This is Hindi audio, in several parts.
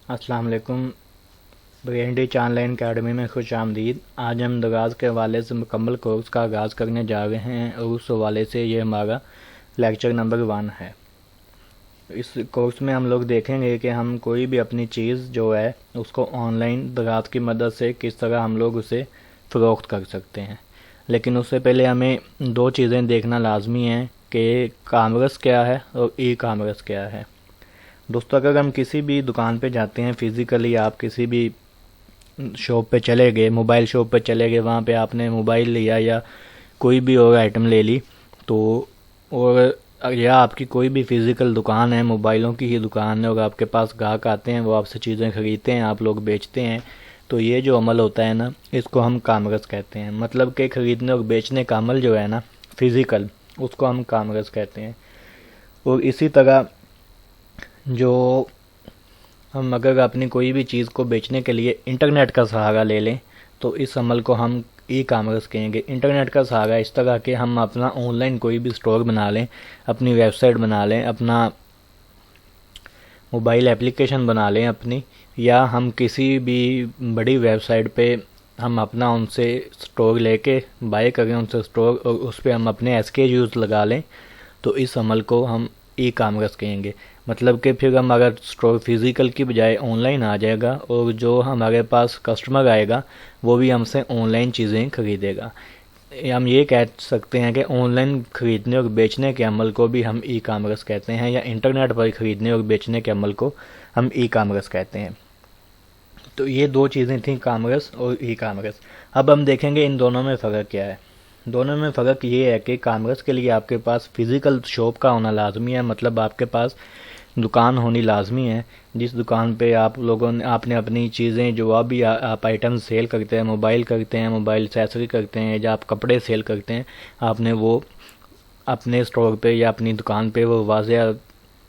अस्सलाम वालेकुम। BND ऑनलाइन अकेडमी में खुश आमदीद। आज हम दराज के हवाले से मुकम्मल कोर्स का आगाज़ करने जा रहे हैं और उस हवाले से ये हमारा लेक्चर नंबर 1 है। इस कोर्स में हम लोग देखेंगे कि हम कोई भी अपनी चीज़ जो है उसको ऑनलाइन दराज की मदद से किस तरह हम लोग उसे फ़रोख्त कर सकते हैं। लेकिन उससे पहले हमें दो चीज़ें देखना लाजमी है कि कामर्स क्या है और ई कामर्स क्या है। दोस्तों, अगर हम किसी भी दुकान पे जाते हैं फिज़िकली, आप किसी भी शॉप पे चले गए, मोबाइल शॉप पे चले गए, वहाँ पे आपने मोबाइल लिया या कोई भी और आइटम ले ली, तो और या आपकी कोई भी फिज़िकल दुकान है, मोबाइलों की ही दुकान है और आपके पास ग्राहक आते हैं, वो आपसे चीज़ें खरीदते हैं, आप लोग बेचते हैं, तो ये जो अमल होता है ना, इसको हम कामर्स कहते हैं। मतलब कि खरीदने और बेचने का अमल जो है ना फिज़िकल, उसको हम कामर्स कहते हैं। और इसी तरह जो हम अगर अपनी कोई भी चीज़ को बेचने के लिए इंटरनेट का सहारा ले लें तो इस अमल को हम ई कामर्स कहेंगे। इंटरनेट का सहारा इस तरह के हम अपना ऑनलाइन कोई भी स्टोर बना लें, अपनी वेबसाइट बना लें, अपना मोबाइल एप्लीकेशन बना लें अपनी, या हम किसी भी बड़ी वेबसाइट पे हम अपना उनसे स्टोर लेके बाय करें उनसे स्टोर और उस पर हम अपने SKUs लगा लें, तो इस अमल को हम ई कामर्स कहेंगे। मतलब कि फिर हम अगर स्टोर फिज़िकल की बजाय ऑनलाइन आ जाएगा और जो हमारे पास कस्टमर आएगा वो भी हमसे ऑनलाइन चीज़ें खरीदेगा। हम ये कह सकते हैं कि ऑनलाइन ख़रीदने और बेचने के अमल को भी हम ई कामर्स कहते हैं, या इंटरनेट पर ख़रीदने और बेचने के अमल को हम ई कामर्स कहते हैं। तो ये दो चीज़ें थी, कामर्स और ई कामर्स। अब हम देखेंगे इन दोनों में फ़र्क क्या है। दोनों में फ़र्क ये है कि कामर्स के लिए आपके पास फ़िज़िकल शॉप का होना लाजमी है, मतलब आपके पास दुकान होनी लाजमी है, जिस दुकान पे आप लोगों ने आपने अपनी चीज़ें जो आप भी आप आइटम सेल करते हैं, मोबाइल करते हैं, मोबाइल एक्सेसरी करते हैं, या आप कपड़े सेल करते हैं, आपने वो अपने स्टोर पे या अपनी दुकान पे वो वाज़ेह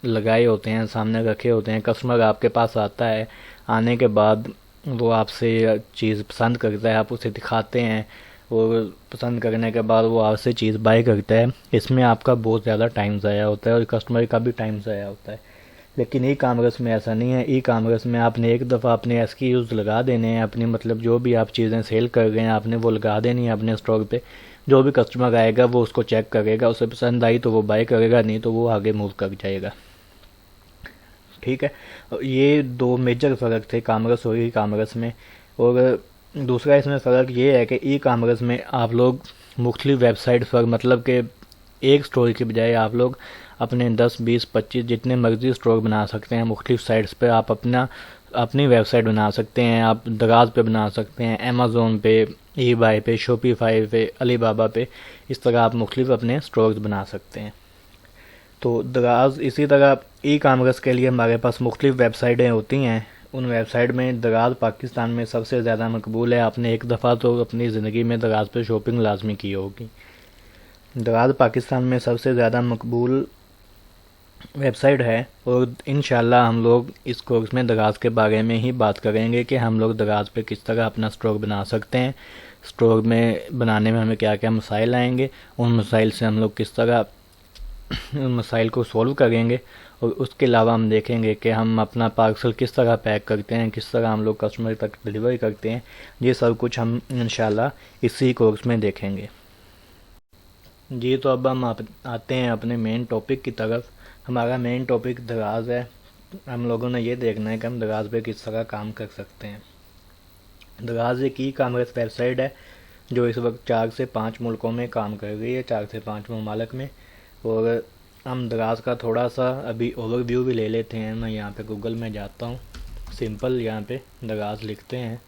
लगाए होते हैं, सामने रखे होते हैं। कस्टमर आपके पास आता है, आने के बाद वो आपसे चीज़ पसंद करता है, आप उसे दिखाते हैं और पसंद करने के बाद वो आपसे चीज़ बाय करता है। इसमें आपका बहुत ज़्यादा टाइम ज़ाया होता है और कस्टमर का भी टाइम ज़ाया होता है। लेकिन ई कामर्स में ऐसा नहीं है। ई कामर्स में आपने एक दफ़ा अपने SKUs लगा देने हैं, अपनी मतलब जो भी आप चीज़ें सेल कर रहे हैं आपने वो लगा देनी है अपने स्टोर पे। जो भी कस्टमर आएगा वो उसको चेक करेगा, उसे पसंद आई तो वो बाय करेगा, नहीं तो वो आगे मूव कर जाएगा। ठीक है, ये दो मेजर फ़र्क थे कामर्स और ई कामर्स में। और दूसरा इसमें फ़र्क ये है कि ई कामर्स में आप लोग मुख्तलिफ वेबसाइट पर, मतलब कि एक स्टोर की बजाय आप लोग अपने 10, 20, 25 जितने मर्जी स्टोर बना सकते हैं। मुख्तलिफ साइट्स पे आप अपनी वेबसाइट बना सकते हैं, आप दराज पे बना सकते हैं, अमेज़ोन पे, eBay पे, शॉपिफाई पे, अलीबाबा पे, इस तरह आप मुख्तलिफ अपने स्टोर्स बना सकते हैं। तो दराज इसी तरह ई कामर्स के लिए हमारे पास मुख्तलिफ वेबसाइटें होती हैं। उन वेबसाइट में दराज पाकिस्तान में सबसे ज़्यादा मकबूल है। आपने एक दफ़ा तो अपनी ज़िंदगी में दराज पे शॉपिंग लाजमी की होगी। दराज पाकिस्तान में सबसे ज़्यादा मकबूल वेबसाइट है और इंशाल्लाह हम लोग इस कोर्स में दराज के बारे में ही बात करेंगे कि हम लोग दराज पे किस तरह अपना स्टोर बना सकते हैं। स्टोर में बनाने में हमें क्या क्या मसाइल आएंगे, उन मसाइल से हम लोग किस तरह उन मसाइल को सॉल्व करेंगे। और उसके अलावा हम देखेंगे कि हम अपना पार्सल किस तरह पैक करते हैं, किस तरह हम लोग कस्टमर तक डिलीवर करते हैं। ये सब कुछ हम इंशाल्लाह इसी कोर्स में देखेंगे। जी, तो अब हम आते हैं अपने मेन टॉपिक की तरफ। हमारा मेन टॉपिक दराज है। हम लोगों ने ये देखना है कि हम दराज पे किस तरह काम कर सकते हैं। दराज एक ई कामर्स वेबसाइट है जो इस वक्त 4 से 5 मुल्कों में काम कर रही है, 4 से 5 ममालिक में। और हम दराज का थोड़ा सा अभी ओवरव्यू भी ले लेते हैं। मैं यहाँ पे गूगल में जाता हूँ, सिंपल यहाँ पे दराज लिखते हैं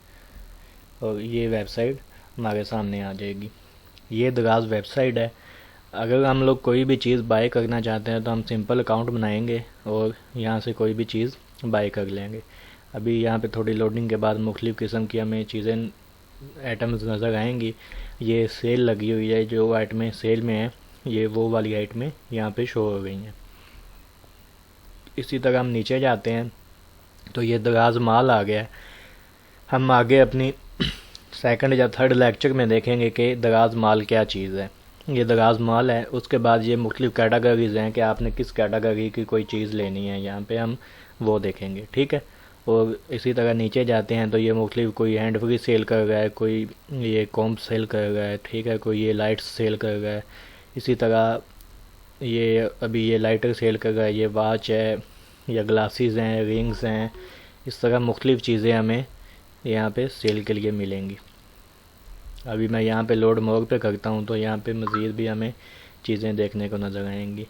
और ये वेबसाइट हमारे सामने आ जाएगी। ये दराज वेबसाइट है। अगर हम लोग कोई भी चीज़ बाय करना चाहते हैं तो हम सिंपल अकाउंट बनाएंगे और यहाँ से कोई भी चीज़ बाय कर लेंगे। अभी यहाँ पे थोड़ी लोडिंग के बाद मुख्तलिफ़ किस्म की हमें चीज़ें आइटम्स नज़र आएंगी। ये सेल लगी हुई है, जो आइटमें सेल में है ये वो वाली आइटमें यहाँ पे शो हो गई हैं। इसी तरह हम नीचे जाते हैं तो ये दराज माल आ गया है। हम आगे अपनी सेकंड या थर्ड लेक्चर में देखेंगे कि दराज माल क्या चीज़ है। ये दराज माल है। उसके बाद ये मुख्तलिफ़ कैटेगरीज़ हैं कि आपने किस कैटेगरी की कोई चीज़ लेनी है, यहाँ पे हम वो देखेंगे। ठीक है, और इसी तरह नीचे जाते हैं तो ये मुख्तलिफ कोई हैंड फ्री सेल कर रहा है, कोई ये कॉम्प सेल कर रहा है, ठीक है, कोई ये लाइट्स सेल कर रहा है। इसी तरह ये अभी ये लाइटर सेल कर रहा है, ये वॉच है या ग्लासेस हैं, रिंग्स हैं। इस तरह मुख्तलिफ चीज़ें हमें यहाँ पे सेल के लिए मिलेंगी। अभी मैं यहाँ पे लोड मोर पे करता हूँ तो यहाँ पे मज़ीद भी हमें चीज़ें देखने को नज़र आएंगी।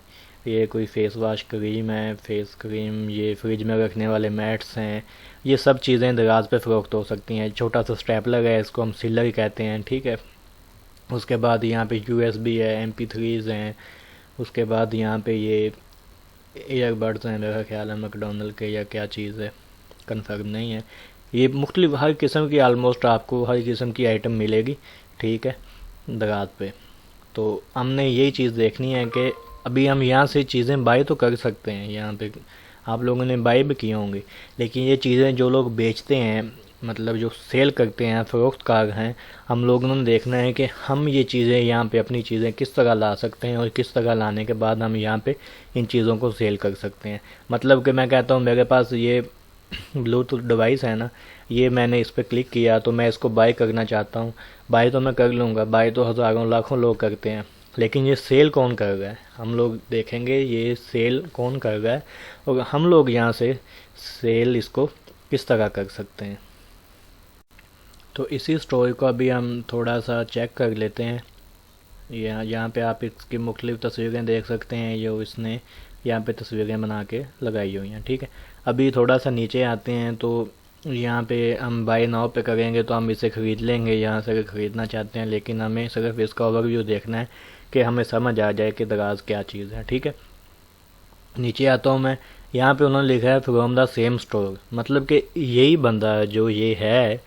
ये कोई फेस वॉश क्रीम है, फेस क्रीम, ये फ्रिज में रखने वाले मैट्स हैं। ये सब चीज़ें दराज पे फ़रोख्त हो सकती हैं। छोटा सा स्टेपलर है, इसको हम सिलर कहते हैं, ठीक है। उसके बाद यहाँ पे यूएसबी है, MP3s हैं। उसके बाद यहाँ पे ये ईयरबड्स हैं, मेरा ख्याल है मैकडोनल्ड के या क्या चीज़ है, कंफर्म नहीं है। ये मुख्तलिफ हर किस्म की, आलमोस्ट आपको हर किस्म की आइटम मिलेगी, ठीक है, दराज पे। तो हमने यही चीज़ देखनी है कि अभी हम यहाँ से चीज़ें बाय तो कर सकते हैं, यहाँ पे आप लोगों ने बाय भी किए होंगे, लेकिन ये चीज़ें जो लोग बेचते हैं, मतलब जो सेल करते हैं, फ़रोख्तकार हैं, हम लोगों ने देखना है कि हम ये चीज़ें यहाँ पे अपनी चीज़ें किस तरह ला सकते हैं और किस तरह लाने के बाद हम यहाँ पे इन चीज़ों को सेल कर सकते हैं। मतलब कि मैं कहता हूँ मेरे पास ये ब्लूटूथ डिवाइस है ना, ये मैंने इस पर क्लिक किया तो मैं इसको बाय करना चाहता हूँ। बाय तो मैं कर लूँगा, बाय तो हज़ारों लाखों लोग करते हैं, लेकिन ये सेल कौन कर रहा है, हम लोग देखेंगे ये सेल कौन कर रहा है और हम लोग यहाँ से सेल इसको किस तरह कर सकते हैं। तो इसी स्टोरी को अभी हम थोड़ा सा चेक कर लेते हैं। यहाँ पे आप इसकी मुख्तलिफ तस्वीरें देख सकते हैं, जो इसने यहाँ पे तस्वीरें बना के लगाई हुई हैं, ठीक है। अभी थोड़ा सा नीचे आते हैं तो यहाँ पे हम बाय नाउ पे करेंगे तो हम इसे ख़रीद लेंगे यहाँ से अगर ख़रीदना चाहते हैं, लेकिन हमें सिर्फ इसका ओवरव्यू देखना है कि हमें समझ आ जाए कि दराज क्या चीज़ है, ठीक है। नीचे आता हूँ मैं, यहाँ पे उन्होंने लिखा है फ्रॉम द सेम स्टोर, मतलब कि यही बंदा जो ये है,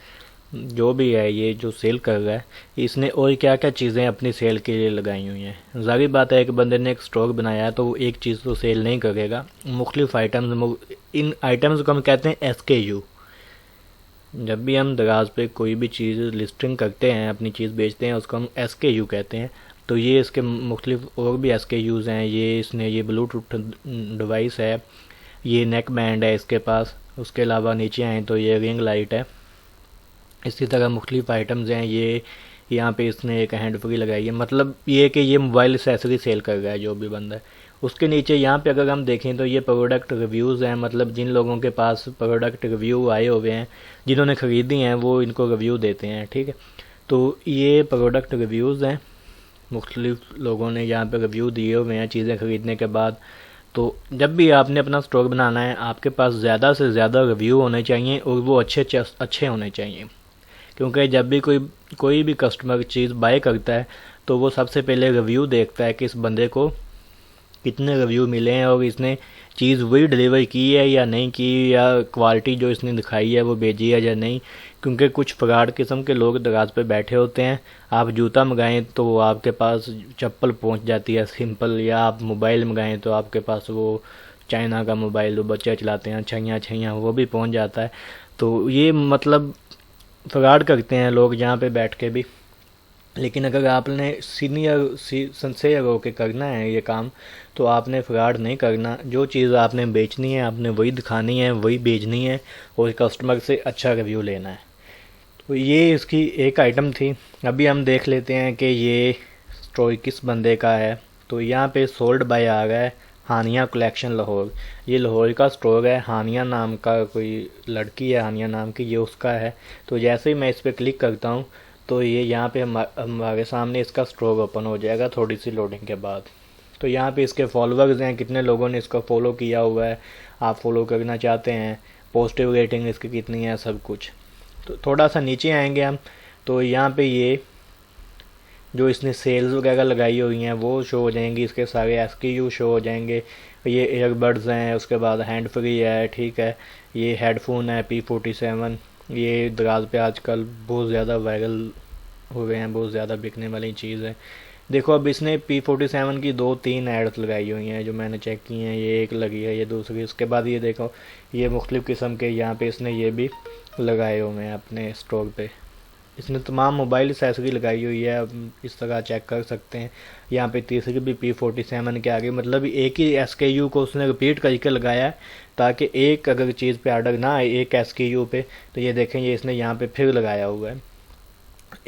जो भी है ये जो सेल कर रहा है, इसने और क्या क्या चीज़ें अपनी सेल के लिए लगाई हुई हैं। ज़ाहिर बात है कि बंदे ने एक स्टोर बनाया है तो वो एक चीज़ तो सेल नहीं करेगा, मुख्तलिफ आइटम्स, इन आइटम्स को हम कहते हैं SKU। जब भी हम दराज पे कोई भी चीज़ लिस्टिंग करते हैं, अपनी चीज़ बेचते हैं, उसको हम SKU कहते हैं। तो ये इसके मुख्तलिफ और भी SKUs हैं। ये इसने ये ब्लूटूथ डिवाइस है, ये नेक बैंड है इसके पास। उसके अलावा नीचे आए तो ये रिंग लाइट है। इसी तरह मुख्तलिफ आइटम्स हैं। ये यहाँ पे इसने एक हैंड फ्री लगाई है, मतलब ये कि ये मोबाइल एसेसरी सेल कर रहा है जो भी बंदा है। उसके नीचे यहाँ पे अगर हम देखें तो ये प्रोडक्ट रिव्यूज़ हैं, मतलब जिन लोगों के पास प्रोडक्ट रिव्यू आए हुए हैं, जिन्होंने ख़रीदी हैं, वो इनको रिव्यू देते हैं, ठीक है। तो ये प्रोडक्ट रिव्यूज़ हैं, मुख्तलिफ लोगों ने यहाँ पे रिव्यू दिए हुए हैं चीज़ें ख़रीदने के बाद। तो जब भी आपने अपना स्टोर बनाना है, आपके पास ज़्यादा से ज़्यादा रिव्यू होने चाहिए और वो अच्छे होने चाहिए, क्योंकि जब भी कोई भी कस्टमर चीज़ बाय करता है तो वो सबसे पहले रिव्यू देखता है कि इस बंदे को कितने रिव्यू मिले हैं और इसने चीज़ वही डिलीवर की है या नहीं की, या क्वालिटी जो इसने दिखाई है वो भेजी है या नहीं। क्योंकि कुछ फ्रॉड किस्म के लोग दराज पे बैठे होते हैं। आप जूता मंगाएं तो वो आपके पास चप्पल पहुंच जाती है सिंपल, या आप मोबाइल मंगाएं तो आपके पास वो चाइना का मोबाइल वो बच्चे चलाते हैं छैया छैया वो भी पहुंच जाता है। तो ये मतलब फ्रॉड करते हैं लोग यहाँ पे बैठ के भी। लेकिन अगर आपने सिंसियर होकर करना है ये काम, तो आपने फ्रॉड नहीं करना। जो चीज़ आपने बेचनी है आपने वही दिखानी है, वही बेचनी है और कस्टमर से अच्छा रिव्यू लेना है। तो ये इसकी एक आइटम थी। अभी हम देख लेते हैं कि ये स्टोर किस बंदे का है। तो यहाँ पे सोल्ड बाय आ रहा है हानिया कलेक्शन लाहौर। ये लाहौर का स्टोर है, हानिया नाम का कोई लड़की है हानिया नाम की, ये उसका है। तो जैसे ही मैं इस पर क्लिक करता हूँ तो ये यहाँ पे हमारे सामने इसका स्टोर ओपन हो जाएगा थोड़ी सी लोडिंग के बाद। तो यहाँ पे इसके फॉलोअर्स हैं, कितने लोगों ने इसको फॉलो किया हुआ है, आप फॉलो करना चाहते हैं, पॉजिटिव रेटिंग इसकी कितनी है, सब कुछ। तो थोड़ा सा नीचे आएंगे हम तो यहाँ पे ये जो इसने सेल्स वगैरह लगाई हुई हैं वो शो हो जाएंगी, इसके सारे SKU शो हो जाएंगे। ये ईयरबड्स हैं, उसके बाद हैंड फ्री है, ठीक है। ये हेडफोन है P47, ये दराज पे आजकल बहुत ज़्यादा वायरल हो गए हैं, बहुत ज़्यादा बिकने वाली चीज़ है। देखो अब इसने P47 की 2-3 एड्स लगाई हुई हैं जो मैंने चेक की हैं, ये एक लगी है, ये दूसरी। उसके बाद ये देखो ये मुख्तलिफ़ किस्म के यहाँ पे इसने ये भी लगाए हुए हैं अपने स्टोर पे, इसने तमाम मोबाइल एक्सेसरी लगाई हुई है, आप इस तरह चेक कर सकते हैं। यहाँ पे तीसरी भी P47 के आगे, मतलब एक ही SKU को उसने रिपीट करके लगाया है, ताकि एक अगर चीज़ पे ऑर्डर ना आए एक SKU पे, तो ये देखें ये इसने यहाँ पे फिर लगाया हुआ है।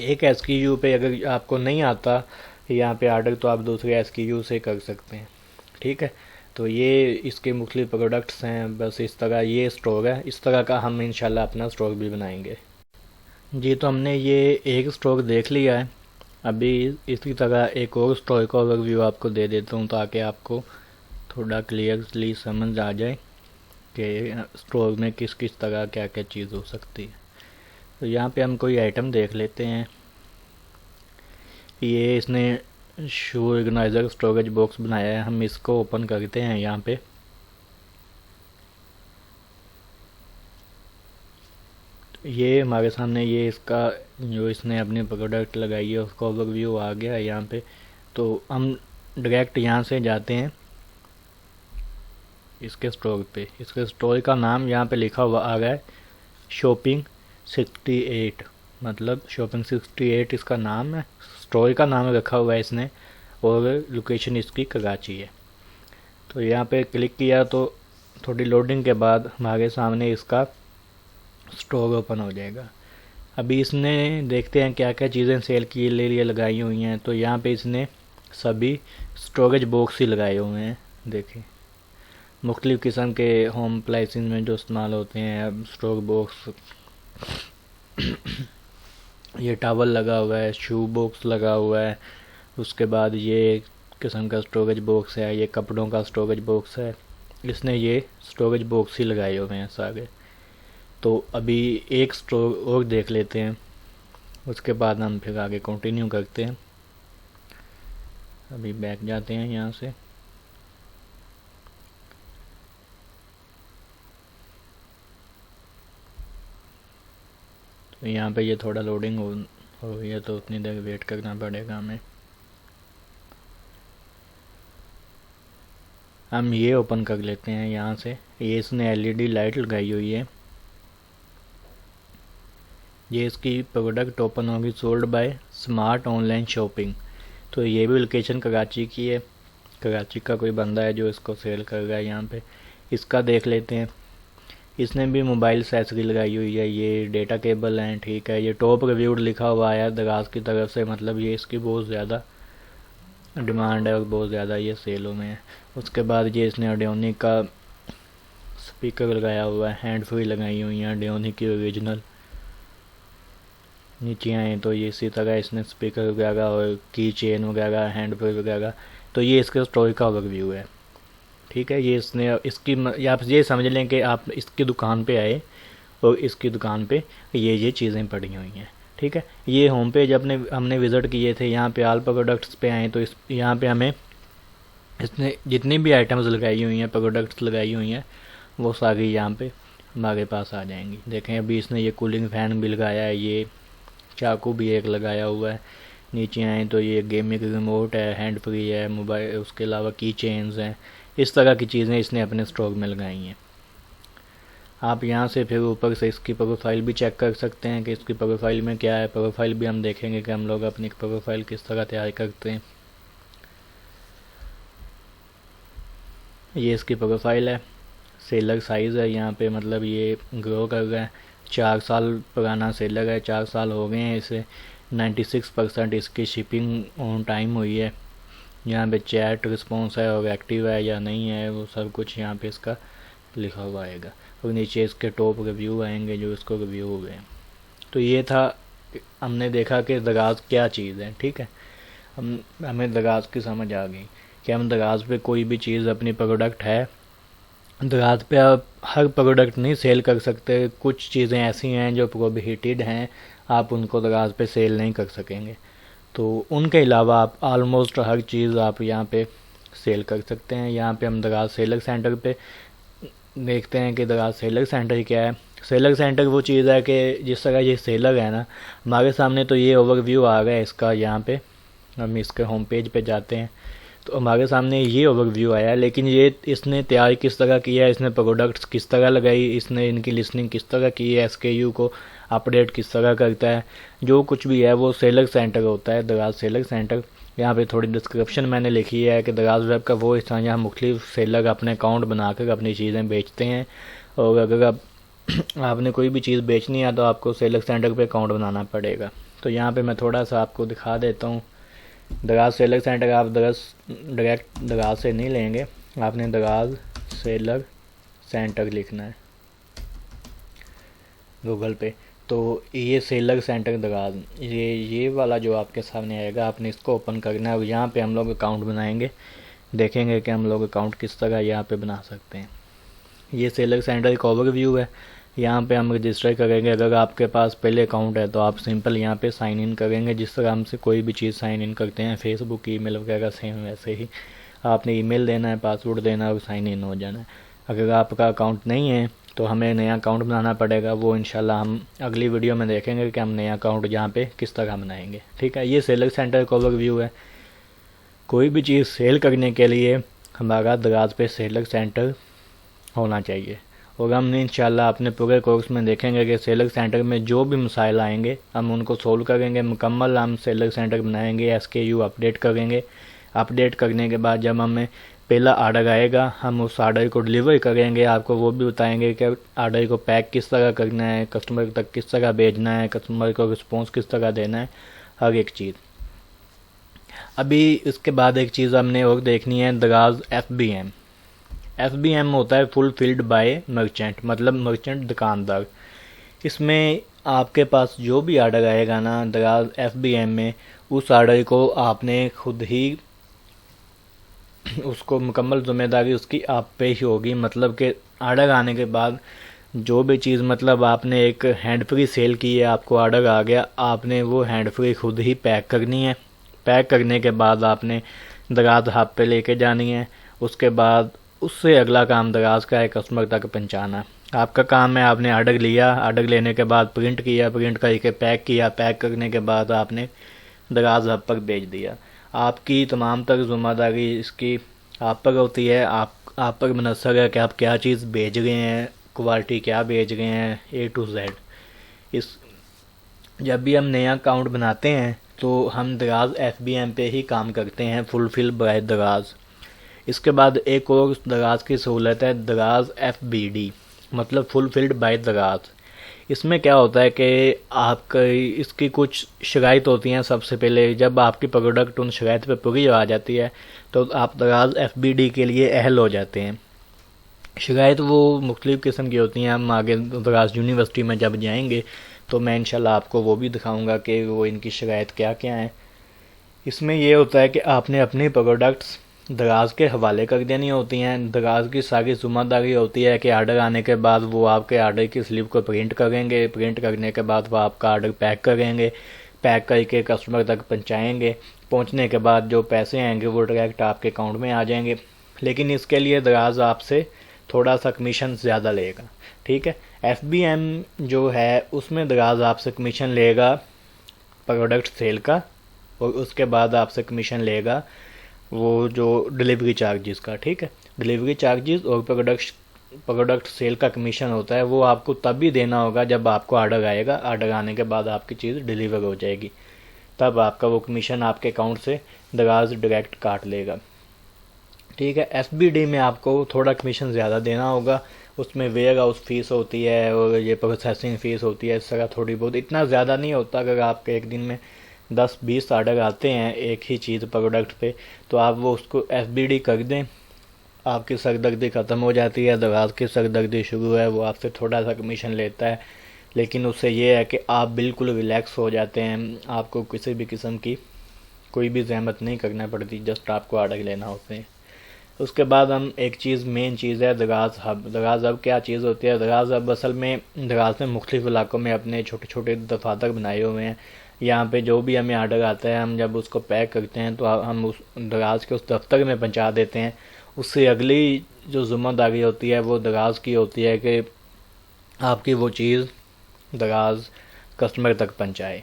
एक SKU पे अगर आपको नहीं आता यहाँ पे ऑर्डर, तो आप दूसरे SKU से कर सकते हैं, ठीक है। तो ये इसके मुख्तलिफ प्रोडक्ट्स हैं। बस इस तरह ये स्टोर है, इस तरह का हम इंशाल्लाह अपना स्टोर भी बनाएंगे। जी, तो हमने ये एक स्टोर देख लिया है। अभी इसी तरह एक और स्टोर का ओवरव्यू आपको दे देता हूँ, ताकि आपको थोड़ा क्लियरली समझ आ जाए कि स्टोर में किस किस तरह क्या क्या चीज़ हो सकती है। तो यहाँ पे हम कोई आइटम देख लेते हैं। ये इसने शू ऑर्गेनाइज़र स्टोरेज बॉक्स बनाया है, हम इसको ओपन करते हैं। यहाँ पे ये हमारे सामने ये इसका जो इसने अपनी प्रोडक्ट लगाई है उसका ओवरव्यू आ गया है यहाँ पे। तो हम डायरेक्ट यहाँ से जाते हैं इसके स्टोर पे। इसके स्टोर का नाम यहाँ पे लिखा हुआ आ गया है शॉपिंग 68, मतलब शॉपिंग 68 इसका नाम है, स्टोर का नाम रखा हुआ है इसने, और लोकेशन इसकी कराची है। तो यहाँ पे क्लिक किया तो थोड़ी लोडिंग के बाद हमारे सामने इसका स्टोर ओपन हो जाएगा। अभी इसने देखते हैं क्या क्या चीज़ें सेल के लिए लगाई हुई हैं। तो यहाँ पे इसने सभी स्टोरेज बॉक्स ही लगाए हुए हैं। देखें मुख्तलिफ़ किस्म के होम अप्लाइंसेस में जो इस्तेमाल होते हैं स्टोर बॉक्स। ये टॉवल लगा हुआ है, शू बॉक्स लगा हुआ है, उसके बाद ये किस्म का स्टोरेज बॉक्स है, ये कपड़ों का स्टोरेज बॉक्स है। इसने ये स्टोरेज बॉक्स ही लगाए हुए हैं सारे। तो अभी एक स्टोर और देख लेते हैं, उसके बाद हम फिर आगे कंटिन्यू करते हैं। अभी बैक जाते हैं यहाँ से। तो यहाँ पे ये थोड़ा लोडिंग हो गई है, तो उतनी देर वेट करना पड़ेगा हमें। हम ये ओपन कर लेते हैं यहाँ से। ये इसने LED लाइट लगाई हुई है। ये इसकी प्रोडक्ट ओपन होगी sold by smart online shopping. तो ये भी लोकेशन कराची की है, कराची का कोई बंदा है जो इसको सेल कर रहा है। यहाँ पे इसका देख लेते हैं। इसने भी मोबाइल एक्सेसरी लगाई हुई है, ये डेटा केबल हैं, ठीक है। ये टॉप रिव्यूड लिखा हुआ है दराज की तरफ से, मतलब ये इसकी बहुत ज़्यादा डिमांड है और बहुत ज़्यादा ये सेलों में है। उसके बाद ये इसने ऑडियोनिक का स्पीकर लगाया हुआ है, हैंड फ्री लगाई हुई है ऑडियोनिक की ओरिजिनल। नीचे आए तो ये इसी तरह इसने स्पीकर वगैरह और की चेन वगैरह, हैंड फ्री वगैरह। तो ये इसके स्टोर का ओवरव्यू है, ठीक है। ये इसने इसकी या आप ये समझ लें कि आप इसकी दुकान पे आए और इसकी दुकान पे ये चीज़ें पड़ी हुई हैं, ठीक है। ये होम पेज हमने विज़िट किए थे। यहाँ पे ऑल प्रोडक्ट्स पे आए तो इस यहाँ पे हमें इसने जितनी भी आइटम्स लगाई हुई हैं, प्रोडक्ट्स लगाई हुई हैं, वो सारी यहाँ पे हमारे पास आ जाएंगी। देखें अभी इसने ये कूलिंग फ़ैन भी लगाया है, ये चाकू भी एक लगाया हुआ है। नीचे आए तो ये गेमिंग रिमोट है, हैंड फ्री है, मोबाइल, उसके अलावा की चेन्स हैं। इस तरह की चीज़ें इसने अपने स्टॉक में लगाई हैं। आप यहाँ से फिर ऊपर से इसकी प्रोफाइल भी चेक कर सकते हैं कि इसकी प्रोफाइल में क्या है। प्रोफाइल भी हम देखेंगे कि हम लोग अपनी प्रोफाइल किस तरह तैयार करते हैं। ये इसकी प्रोफाइल है, सेलर साइज़ है यहाँ पे, मतलब ये ग्रो कर रहा है। 4 साल पुराना सेलर है, 4 साल हो गए हैं इसे। 96% इसकी शिपिंग ऑन टाइम हुई है। यहाँ पे चैट रिस्पॉन्स है और एक्टिव है या नहीं है, वो सब कुछ यहाँ पे इसका लिखा हुआ आएगा। और नीचे इसके टॉप रिव्यू आएंगे जो इसको रिव्यू हो गए। तो ये था, हमने देखा कि दराज क्या चीज़ है, ठीक है। हमें दराज की समझ आ गई कि हम दराज पे कोई भी चीज़ अपनी प्रोडक्ट है, दराज पे आप हर प्रोडक्ट नहीं सेल कर सकते। कुछ चीज़ें ऐसी हैं जो प्रोहिबिटेड हैं, आप उनको दराज पे सेल नहीं कर सकेंगे। तो उनके अलावा आप ऑलमोस्ट हर चीज़ आप यहाँ पे सेल कर सकते हैं। यहाँ पे हम दराज सेलर सेंटर पे देखते हैं कि दराज सेलर सेंटर क्या है। सेलर सेंटर वो चीज़ है कि जिस तरह ये सेलर है ना, हमारे सामने तो ये ओवरव्यू आ गया है इसका। यहाँ पे हम इसके होम पेज पे जाते हैं तो हमारे सामने ये ओवरव्यू आया, लेकिन ये इसने तैयार किस तरह किया है, इसने प्रोडक्ट्स किस तरह लगाई, इसने इनकी लिस्टिंग किस तरह की है, एसकेयू को अपडेट किस तरह करता है, जो कुछ भी है वो सेलर सेंटर होता है, दराज सेलर सेंटर। यहाँ पे थोड़ी डिस्क्रिप्शन मैंने लिखी है कि दराज वेब का वो स्थान जहाँ मुख्तलिफ सेलर अपने अकाउंट बनाकर अपनी चीज़ें बेचते हैं। और अगर आपने कोई भी चीज़ बेचनी है तो आपको सेलर सेंटर पे अकाउंट बनाना पड़ेगा। तो यहाँ पे मैं थोड़ा सा आपको दिखा देता हूँ। दराज सेलर सेंटर आप डायरेक्ट दराज से नहीं लेंगे, आपने दराज सेलर सेंटर लिखना है गूगल पे। तो ये सेलर सेंटर दराज, ये वाला जो आपके सामने आएगा, आपने इसको ओपन करना है और यहाँ पे हम लोग अकाउंट बनाएंगे। देखेंगे कि हम लोग अकाउंट किस तरह यहाँ पे बना सकते हैं। ये सेलर सेंटर का ओवरव्यू है। यहाँ पे हम रजिस्टर करेंगे। अगर आपके पास पहले अकाउंट है तो आप सिंपल यहाँ पे साइन इन करेंगे, जिस तरह हमसे कोई भी चीज़ साइन इन करते हैं फेसबुक, ईमेल वगैरह, सेम वैसे ही आपने ईमेल देना है, पासवर्ड देना है और साइन इन हो जाना है। अगर आपका अकाउंट नहीं है तो हमें नया अकाउंट बनाना पड़ेगा। वो इंशाल्लाह हम अगली वीडियो में देखेंगे कि हम नया अकाउंट यहाँ पे किस तरह बनाएंगे। ठीक है, ये सेलर सेंटर का ओवरव्यू है। कोई भी चीज़ सेल करने के लिए हमारा दराज पे सेलर सेंटर होना चाहिए। और हमने इंशाल्लाह अपने पूरे कोर्स में देखेंगे कि सेलर सेंटर में जो भी मसाइल आएंगे हम उनको सोल्व करेंगे। मुकम्मल हम सेलर सेंटर बनाएंगे, एसकेयू अपडेट करेंगे। अपडेट करने के बाद जब हमें पहला आर्डर आएगा हम उस आर्डर को डिलीवर करेंगे। आपको वो भी बताएंगे कि आर्डर को पैक किस तरह करना है, कस्टमर तक किस तरह भेजना है, कस्टमर को रिस्पॉन्स किस तरह देना है, हर एक चीज़। अभी इसके बाद एक चीज़ हमने और देखनी है, दराज FBM। FBM होता है फुलफिल्ड बाय मर्चेंट, मतलब मर्चेंट दुकानदार। इसमें आपके पास जो भी आर्डर आएगा ना दराज FBM में, उस आर्डर को आपने खुद ही उसको मुकम्मल जिम्मेदारी उसकी आप पे ही होगी। मतलब कि आर्डर आने के बाद जो भी चीज़, मतलब आपने एक हैंड फ्री सेल की है, आपको आर्डर आ गया, आपने वो हैंड फ्री खुद ही पैक करनी है। पैक करने के बाद आपने दराज हब पे लेके जानी है। उसके बाद उससे अगला काम दराज का है कस्टमर तक पहुंचाना। आपका काम है, आपने आर्डर लिया, आर्डर लेने के बाद प्रिंट किया, प्रिंट करके पैक किया, पैक करने के बाद आपने दराज हब पर भेज दिया। आपकी तमाम तर जिम्मेदारी इसकी आप पर होती है। आप पर मुनहसर है कि आप क्या चीज़ भेज गए हैं, क्वालिटी क्या भेज गए हैं, A to Z। इस जब भी हम नया अकाउंट बनाते हैं तो हम दराज FBM पे ही काम करते हैं, फुलफिल बाय दराज। इसके बाद एक और दराज की सहूलत है, दराज FBD, मतलब फुलफिल्ड बाय दराज। इसमें क्या होता है कि आपका इसकी कुछ शिकायत होती हैं। सबसे पहले जब आपकी प्रोडक्ट उन शिकायत पे पूरी आ जाती है तो आप दराज FBD के लिए अहल हो जाते हैं। शिकायत वो मुख्तलिफ़ किस्म की होती हैं। हम आगे दराज यूनिवर्सिटी में जब जाएंगे तो मैं इंशाल्लाह आपको वो भी दिखाऊंगा कि वो इनकी शिकायत क्या क्या है। इसमें ये होता है कि आपने अपनी प्रोडक्ट्स दराज के हवाले कर देनी होती हैं। दराज की सारी जिम्मेदारी होती है कि आर्डर आने के बाद वो आपके आर्डर की स्लिप को प्रिंट करेंगे, प्रिंट करने के बाद वो आपका आर्डर पैक करेंगे, पैक करके कस्टमर तक पहुंचाएंगे। पहुंचने के बाद जो पैसे आएंगे वो डायरेक्ट आपके अकाउंट में आ जाएंगे। लेकिन इसके लिए दराज आपसे थोड़ा सा कमीशन ज़्यादा लेगा। ठीक है, FBM जो है उसमें दराज आपसे कमीशन लेगा प्रोडक्ट सेल का, और उसके बाद आपसे कमीशन लेगा वो जो डिलीवरी चार्जेस का। ठीक है, डिलीवरी चार्जेस और प्रोडक्ट सेल का कमीशन होता है, वो आपको तब भी देना होगा जब आपको आर्डर आएगा। आर्डर आने के बाद आपकी चीज़ डिलीवर हो जाएगी, तब आपका वो कमीशन आपके अकाउंट से दराज डायरेक्ट काट लेगा। ठीक है, FBD में आपको थोड़ा कमीशन ज़्यादा देना होगा। उसमें वेयर हाउस फीस होती है और ये प्रोसेसिंग फ़ीस होती है, इस तरह थोड़ी बहुत, इतना ज़्यादा नहीं होता। अगर आपके एक दिन में 10-20 आर्डर आते हैं एक ही चीज़ प्रोडक्ट पे तो आप वो उसको FBD कर दें, आपकी सरदर्दी ख़त्म हो जाती है। दराज की सरदर्दी शुरू है, वो आपसे थोड़ा सा कमीशन लेता है, लेकिन उससे ये है कि आप बिल्कुल रिलैक्स हो जाते हैं। आपको किसी भी किस्म की कोई भी ज़हमत नहीं करना पड़ती, जस्ट आपको आर्डर लेना होते हैं। उसके बाद हम एक चीज़, मेन चीज़ है दराज हब। दराज हब क्या चीज़ होती है? दराज हब असल में दराज में मुख्तलिफ़ इलाकों में अपने छोटे छोटे दफातर बनाए हुए हैं। यहाँ पे जो भी हमें आर्डर आता है हम जब उसको पैक करते हैं तो हम उस दराज के उस दफ्तर में पहुँचा देते हैं। उससे अगली जो ज़िम्मेदारी होती है वो दराज की होती है कि आपकी वो चीज़ दराज कस्टमर तक पहुँचाए।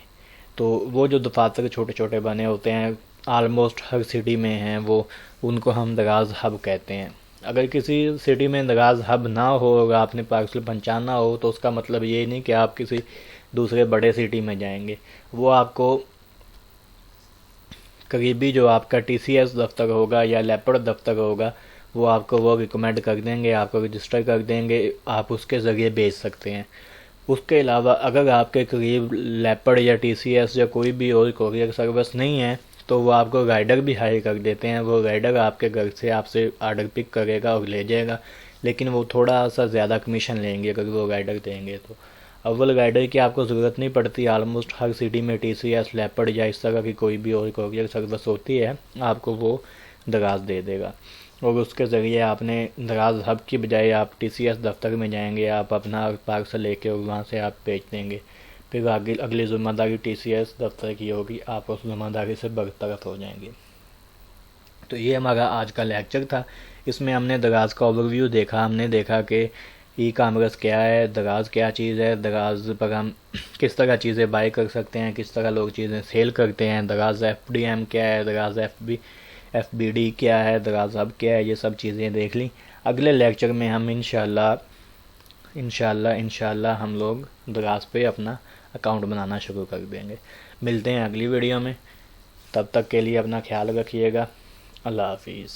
तो वो जो दफातर छोटे छोटे बने होते हैं, ऑलमोस्ट हर सिटी में हैं, वो उनको हम दराज हब कहते हैं। अगर किसी सिटी में दराज हब ना हो और आपने पार्सल पहुंचाना हो तो उसका मतलब ये नहीं कि आप किसी दूसरे बड़े सिटी में जाएंगे। वो आपको करीबी जो आपका टीसीएस दफ्तर होगा या लेपर्ड दफ्तर होगा, वो आपको वो रिकमेंड कर देंगे, आपको रजिस्टर कर देंगे, आप उसके ज़रिए भेज सकते हैं। उसके अलावा अगर आपके करीब लेपर्ड या टीसीएस या कोई भी और कोरियर सर्विस नहीं है तो वो आपको राइडर भी हायर कर देते हैं। वो राइडर आपके घर से आपसे आर्डर पिक करेगा और ले जाएगा, लेकिन वो थोड़ा सा ज़्यादा कमीशन लेंगे अगर वो राइडर देंगे तो। अव्वल राइडर की आपको ज़रूरत नहीं पड़ती, ऑलमोस्ट हर सिटी में टीसीएस, लेपर्ड या इस तरह की कोई भी और कोरियर सर्विस होती है, आपको वो दराज दे देगा। और उसके ज़रिए आपने दराज हब की बजाय आप टीसीएस दफ्तर में जाएंगे, आप अपना पार्सल लेके और वहाँ से आप बेच देंगे। फिर आगे अगली ज़िम्मेदारी टीसीएस दफ्तर की होगी, आप उस ज़िम्मेदारी से बरतरफ हो जाएंगे। तो ये हमारा आज का लेक्चर था। इसमें हमने दराज का ओवरव्यू देखा। हमने देखा कि ई कामर्स क्या है, दराज क्या चीज़ है, दराज पर हम किस तरह चीज़ें बाय कर सकते हैं, किस तरह लोग चीज़ें सेल करते हैं, दराज एफडीएम क्या है, दराज एफबीडी क्या है, दराज हब क्या है, ये सब चीज़ें देख ली। अगले लेक्चर में हम इंशाल्लाह हम लोग दराज पे अपना अकाउंट बनाना शुरू कर देंगे। मिलते हैं अगली वीडियो में, तब तक के लिए अपना ख्याल रखिएगा। अल्लाह हाफिज़।